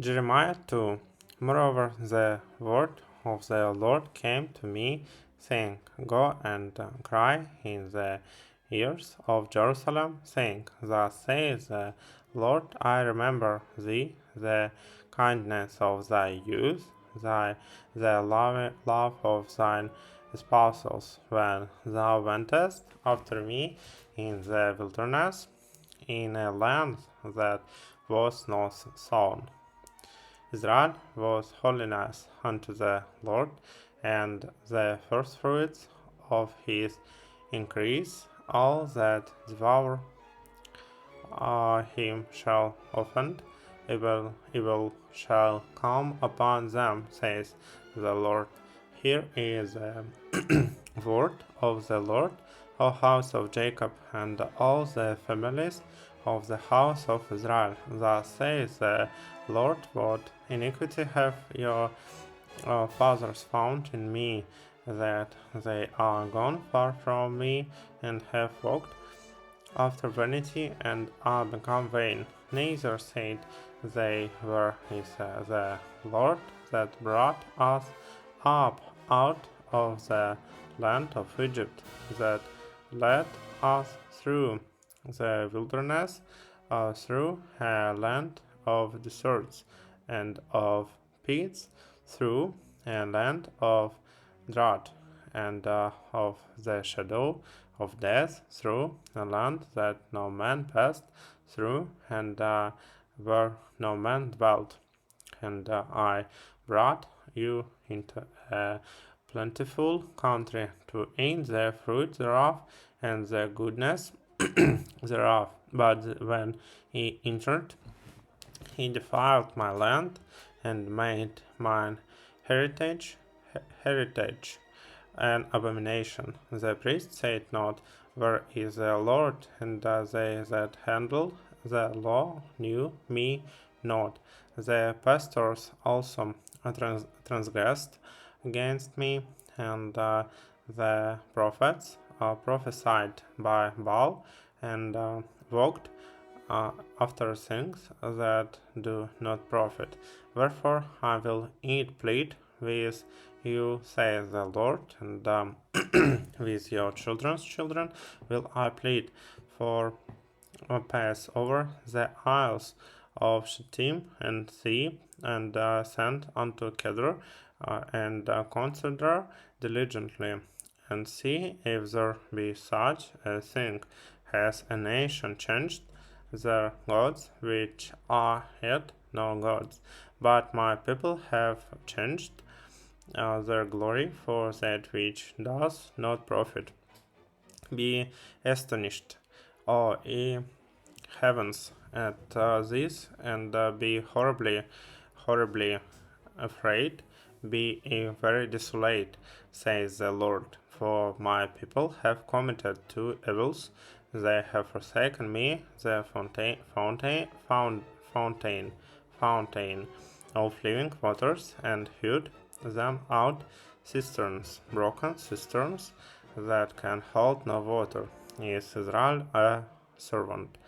Jeremiah 2. Moreover, the word of the Lord came to me, saying, Go and cry in the ears of Jerusalem, saying, Thus says the Lord, I remember thee, the kindness of thy youth, the love of thine espousals, when thou wentest after me in the wilderness, in a land that was not sown. Israel was holiness unto the Lord, and the firstfruits of his increase. All that devour him shall offend. Evil shall come upon them, says the Lord. Here is the word of the Lord, O house of Jacob, and all the families of the house of Israel. Thus says the Lord, what iniquity have your fathers found in me, that they are gone far from me, and have walked after vanity, and are become vain. Neither said they, where is the Lord that brought us up out of the land of Egypt, that led us through the wilderness, through a land of deserts and of pits, through a land of drought and of the shadow of death, through a land that no man passed through, and where no man dwelt. And I brought you into a plentiful country to eat the fruit thereof and the goodness thereof. But when he entered, he defiled my land and made mine heritage an abomination. The priest said not, Where is the Lord? And they that handled the law knew me not. The pastors also transgressed against me, and the prophets prophesied by Baal, and walked after things that do not profit. Wherefore I will eat plead with you, says the Lord, and with your children's children will I plead, for pass over the isles of Shittim and see, and send unto Kedar, and consider diligently, and see if there be such a thing. Has a nation changed their gods, which are yet no gods? But my people have changed their glory for that which does not profit. Be astonished, O ye heavens, at this, and be horribly afraid. Be ye very desolate, says the Lord. For my people have committed two evils. They have forsaken me, the fountain of living waters, and hewed them out cisterns, broken cisterns that can hold no water. Is Israel a servant?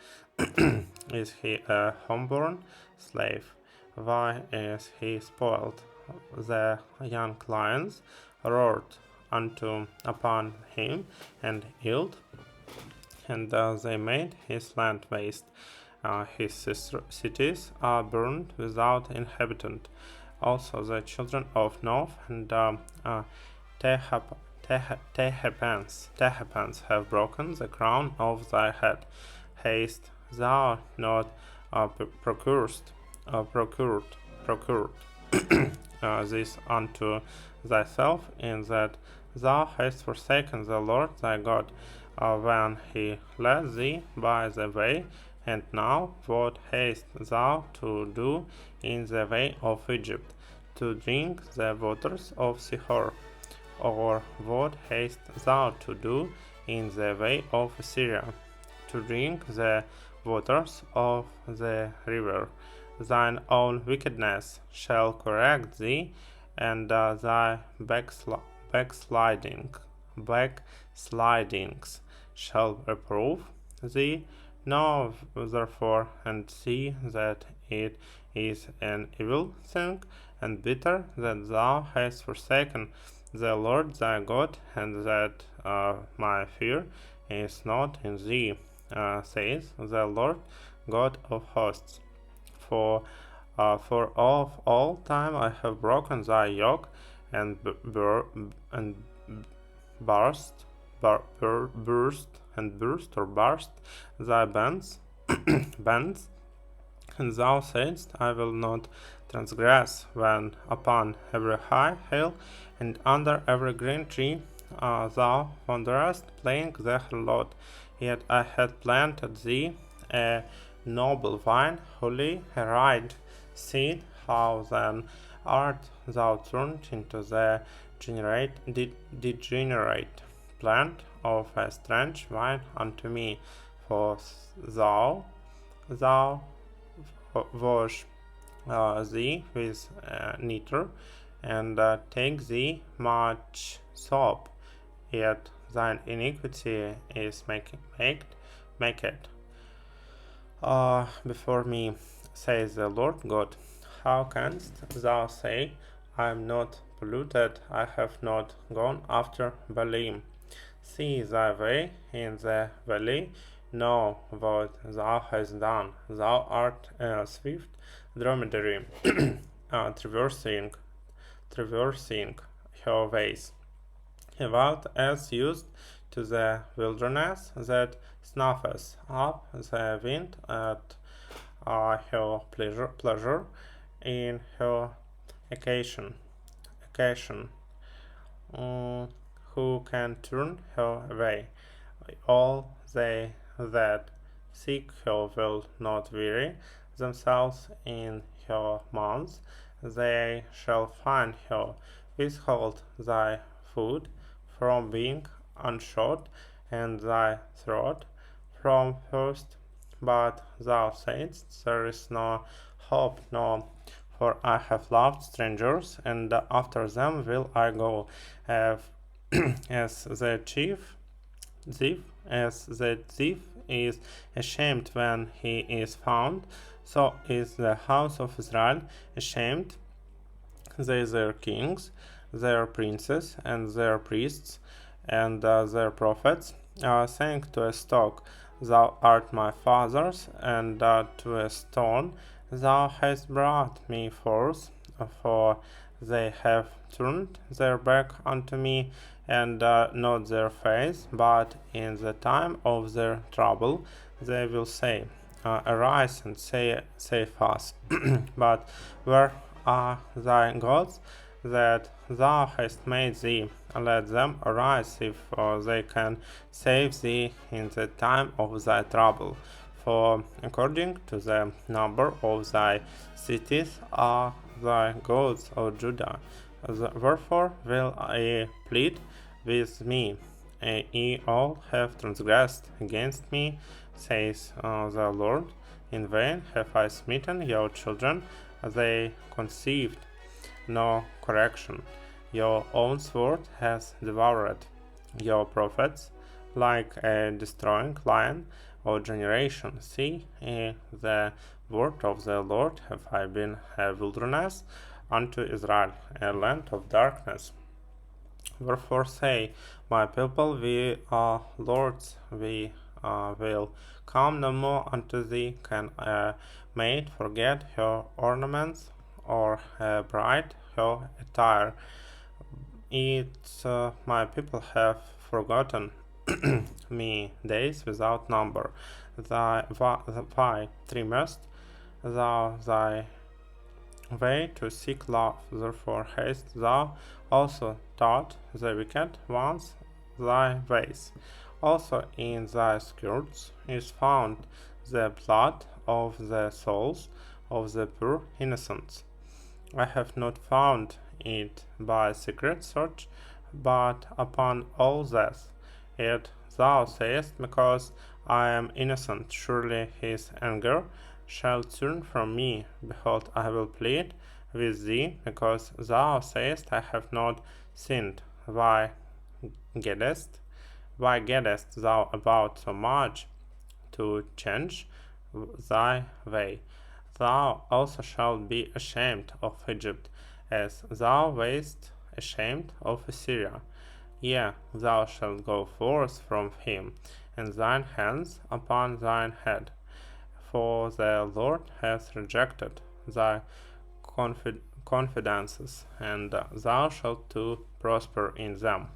Is he a homeborn slave? Why is he spoiled? The young lions roared upon him and yelled, and they made his land waste. His cities are burned without inhabitant. Also the children of Noth and Tehapans have broken the crown of thy head. Haste thou not procured this unto thyself, in that thou hast forsaken the Lord thy God, when he led thee by the way. And now what hast thou to do in the way of Egypt, to drink the waters of Sihor? Or what hast thou to do in the way of Assyria, to drink the waters of the river? Thine own wickedness shall correct thee, and thy backslidings shall reprove thee. Know therefore and see that it is an evil thing, and bitter that thou hast forsaken the Lord thy God, and that my fear is not in thee, says the Lord God of hosts. For of all time I have broken thy yoke, and burst, burst thy bands, and thou saidst, I will not transgress, when upon every high hill and under every green tree thou wanderest, playing the harlot. Yet I had planted thee a noble vine, holy, a right seed. How then art thou turned into the degenerate plant of a strange vine unto me? For thou wash thee with neater, and take thee much soap, yet thine iniquity is make it before me, says the Lord God. How canst thou say, I am not polluted, I have not gone after Balaam? See thy way in the valley, know what thou hast done. Thou art a swift dromedary, traversing her ways. About as used to the wilderness that snuffeth up the wind at her pleasure in her occasion. Who can turn her away? All they that seek her will not weary themselves in her months. They shall find her. Withhold thy food from being unshot, and thy throat from thirst. But thou sayest, there is no hope, no, for I have loved strangers, and after them will I go. As the thief is ashamed when he is found, so is the house of Israel ashamed. They their kings, their princes, and their priests, and their prophets, saying to a stock, Thou art my father's, and to a stone, Thou hast brought me forth. For they have turned their back unto me, and not their face, but in the time of their trouble they will say, Arise and save us. But where are thy gods that thou hast made thee? Let them arise if they can save thee in the time of thy trouble. For according to the number of thy cities are thy gods, O Judah. Wherefore will I plead with me? Ye all have transgressed against me, says the Lord. In vain have I smitten your children, they conceived no correction. Your own sword has devoured your prophets like a destroying lion or generation. See, the word of the Lord have I been a wilderness unto Israel, a land of darkness. Wherefore say, my people, we are lords, we will come no more unto thee. Can a maid forget her ornaments, or a bride her attire? My people have forgotten me days without number. Thy trimmest thou thy way to seek love, therefore hast thou also taught the wicked ones thy ways. Also in thy skirts is found the blood of the souls of the poor innocents. I have not found it by secret search, but upon all this. Yet thou sayest, because I am innocent, surely his anger shall turn from me. Behold, I will plead with thee, because thou sayest, I have not sinned. Why gettest thou about so much to change thy way? thou also shalt be ashamed of Egypt, as thou wast ashamed of Assyria. Yea, thou shalt go forth from him, and thine hands upon thine head. For the Lord hath rejected thy confidences, and thou shalt too prosper in them.